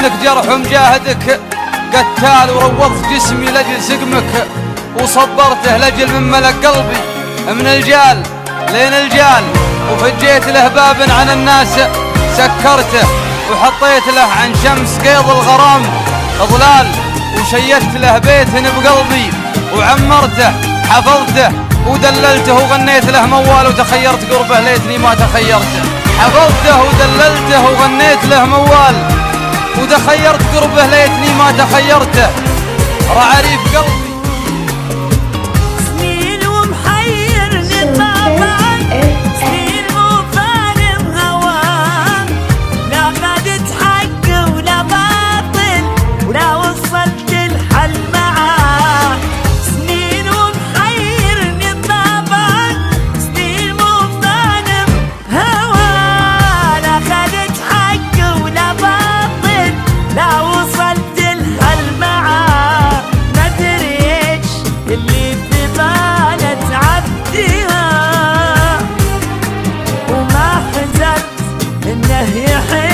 لك جرح ومجاهدك قتال، وروضت جسمي لجل سقمك وصبرته لجل من ملك قلبي من الجال لين الجال، وفجيت له باب عن الناس سكرته، وحطيت له عن شمس قيض الغرام اضلال، وشيدت له بيت بقلبي وعمرته حفظته ودللته وغنيت له موال، وتخيرت قربه ليتني ما تخيرته. حفظته ودللته وغنيت له موال، وتخيرت قربه ليتني ما تخيرته. رعريف قلبي سنين ومحيرني طبعا، سنين مو فارم هواه، لا خدت حق ولا باطل ولا وصلت الحل معاه. سنين ومحيرني طبعا، سنين مو فارم هواه، لا خدت حق ولا باطل لا وصلت الحل معاه. ما ادري ايش اللي في بالي تعديها، وما حزنت انه يحل